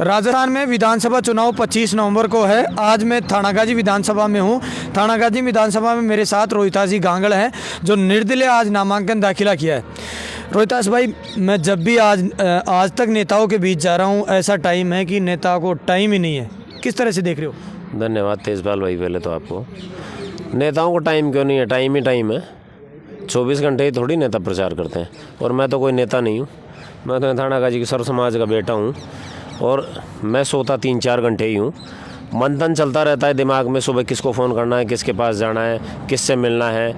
राजस्थान में विधानसभा चुनाव 25 नवंबर को है। आज मैं थानागाजी विधानसभा में हूँ। थानागाजी विधानसभा में मेरे साथ रोहितास जी गांगड़ हैं जो निर्दलीय आज नामांकन दाखिला किया है। रोहितास भाई, मैं जब भी आज तक नेताओं के बीच जा रहा हूँ, ऐसा टाइम है कि नेताओं को टाइम ही नहीं है। किस तरह से देख रहे हो? धन्यवाद तेजपाल भाई। पहले तो आपको, नेताओं को टाइम क्यों नहीं है? टाइम ही टाइम है। 24 घंटे ही थोड़ी नेता प्रचार करते हैं। और मैं तो कोई नेता नहीं हूँ, मैं तो थानागाजी के सर्व समाज का बेटा हूँ। और मैं सोता 3-4 घंटे ही हूँ। मंथन चलता रहता है दिमाग में, सुबह किसको फ़ोन करना है, किसके पास जाना है, किससे मिलना है।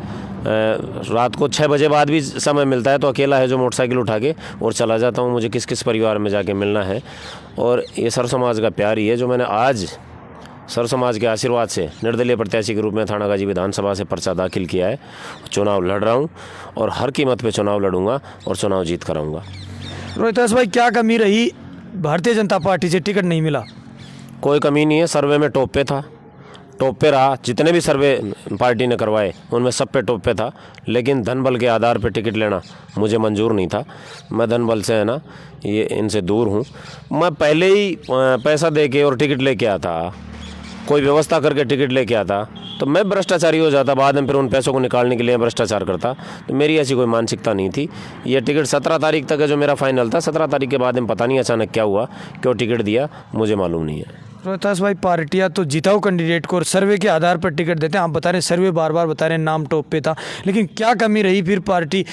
रात को 6 बजे बाद भी समय मिलता है तो अकेला है जो मोटरसाइकिल उठा के और चला जाता हूँ, मुझे किस किस परिवार में जाके मिलना है। और ये सर्व समाज का प्यार ही है जो मैंने आज सर्व समाज के आशीर्वाद से निर्दलीय प्रत्याशी के रूप में थानागाजी विधानसभा से पर्चा दाखिल किया है। चुनाव लड़ रहा हूँ और हर कीमत पे चुनाव लड़ूंगा और चुनाव जीत कर आऊँगा। रोहितास भाई, क्या कमी रही? भारतीय जनता पार्टी से टिकट नहीं मिला। कोई कमी नहीं है। सर्वे में टॉप पे था, टॉप पे रहा। जितने भी सर्वे पार्टी ने करवाए उनमें सब पे टॉप पे था। लेकिन धन बल के आधार पे टिकट लेना मुझे मंजूर नहीं था। मैं धन बल से, है ना, ये इनसे दूर हूँ। मैं पहले ही पैसा दे के और टिकट लेके आता, कोई व्यवस्था करके टिकट लेके आता तो मैं भ्रष्टाचारी हो जाता। बाद में फिर उन पैसों को निकालने के लिए भ्रष्टाचार करता। तो मेरी ऐसी कोई मानसिकता नहीं थी। ये टिकट 17 तारीख तक है जो मेरा फाइनल था। 17 तारीख के बाद में पता नहीं अचानक क्या हुआ, क्यों टिकट दिया, मुझे मालूम नहीं है। रोहितास भाई, पार्टियां तो जिताऊ कैंडिडेट को और सर्वे के आधार पर टिकट देते हैं। आप बता रहे हैं सर्वे बार बार बता रहे हैं नाम टॉप पे था, लेकिन क्या कमी रही फिर पार्टी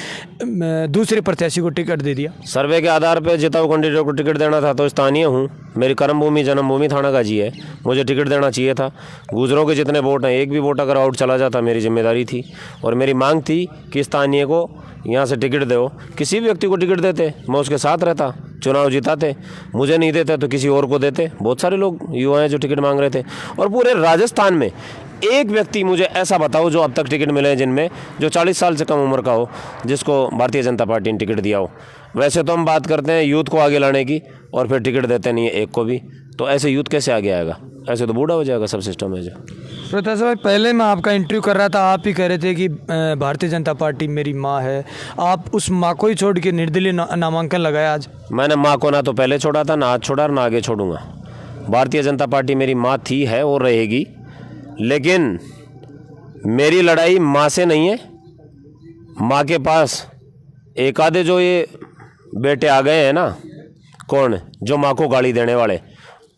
दूसरे प्रत्याशी को टिकट दे दिया? सर्वे के आधार पर जिताऊ कैंडिडेट को टिकट देना था तो स्थानीय हूँ, मेरी कर्मभूमि जन्मभूमि थानागाजी है, मुझे टिकट देना चाहिए था। गुजरों के जितने वोट हैं, एक भी वोट अगर आउट चला जाता मेरी जिम्मेदारी थी और मेरी मांग थी कि स्थानीय को यहाँ से टिकट दो। किसी भी व्यक्ति को टिकट देते, मैं उसके साथ रहता, चुनाव जिताते। मुझे नहीं देते तो किसी और को देते। बहुत सारे लोग युवा हैं जो टिकट मांग रहे थे। और पूरे राजस्थान में एक व्यक्ति मुझे ऐसा बताओ जो अब तक टिकट मिले हैं जिनमें जो 40 साल से कम उम्र का हो, जिसको भारतीय जनता पार्टी ने टिकट दिया हो। वैसे तो हम बात करते हैं यूथ को आगे लाने की और फिर टिकट देते नहीं है एक को भी। तो ऐसे यूथ कैसे आगे आएगा? ऐसे तो बूढ़ा हो जाएगा सब सिस्टम है जो। रोहितास भाई, पहले मैं आपका इंटरव्यू कर रहा था, आप ही कह रहे थे कि भारतीय जनता पार्टी मेरी माँ है। आप उस माँ को ही छोड़ के निर्दलीय नामांकन लगाया आज। मैंने माँ को ना तो पहले छोड़ा था, ना आज छोड़ा, ना आगे छोड़ूंगा। भारतीय जनता पार्टी मेरी माँ थी, है और रहेगी। लेकिन मेरी लड़ाई माँ से नहीं है। माँ के पास एक आधे जो ये बेटे आ गए हैं ना, कौन जो माँ को गाली देने वाले,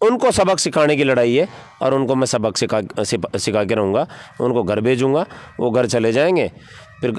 उनको सबक सिखाने की लड़ाई है। और उनको मैं सबक सिखा के रहूँगा। उनको घर भेजूँगा, वो घर चले जाएंगे। फिर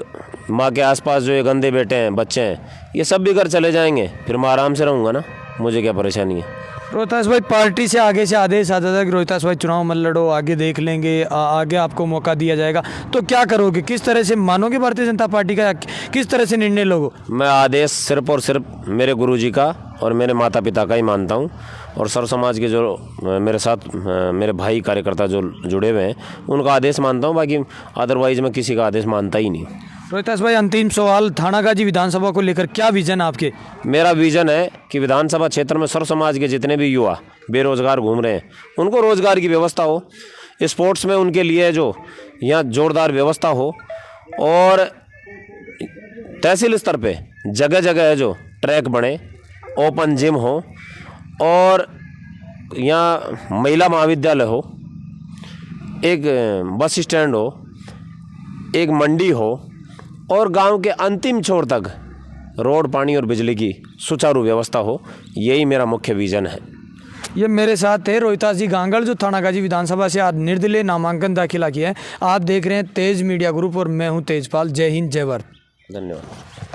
माँ के आसपास जो ये गंदे बेटे हैं, बच्चे हैं, ये सब भी घर चले जाएंगे। फिर मैं आराम से रहूँगा ना, मुझे क्या परेशानी है। रोहितास भाई, पार्टी से आगे से आदेश आता था कि रोहितास भाई चुनाव मत लड़ो, आगे देख लेंगे, आगे आपको मौका दिया जाएगा। तो क्या करोगे? किस तरह से मानोगे भारतीय जनता पार्टी का? किस तरह से निर्णय लोगे? मैं आदेश सिर्फ और सिर्फ मेरे गुरुजी का और मेरे माता पिता का ही मानता हूँ। और सर्व समाज के जो मेरे साथ मेरे भाई कार्यकर्ता जो जुड़े हुए हैं, उनका आदेश मानता हूँ। बाकी अदरवाइज मैं किसी का आदेश मानता ही नहीं। रोहितास भाई, अंतिम सवाल, थानागाजी विधानसभा को लेकर क्या विजन आपके? मेरा विजन है कि विधानसभा क्षेत्र में सर्व समाज के जितने भी युवा बेरोजगार घूम रहे हैं, उनको रोजगार की व्यवस्था हो। स्पोर्ट्स में उनके लिए जो यहाँ जोरदार व्यवस्था हो। और तहसील स्तर पे जगह जगह है जो ट्रैक बने, ओपन जिम हो, और यहाँ महिला महाविद्यालय हो, एक बस स्टैंड हो, एक मंडी हो, और गांव के अंतिम छोर तक रोड, पानी और बिजली की सुचारू व्यवस्था हो। यही मेरा मुख्य विजन है। ये मेरे साथ थे रोहितास जी गांगड़ जो थानागाजी विधानसभा से आज निर्दलीय नामांकन दाखिला किया है। आप देख रहे हैं तेज मीडिया ग्रुप और मैं हूं तेजपाल। जय हिंद, जय भारत। धन्यवाद।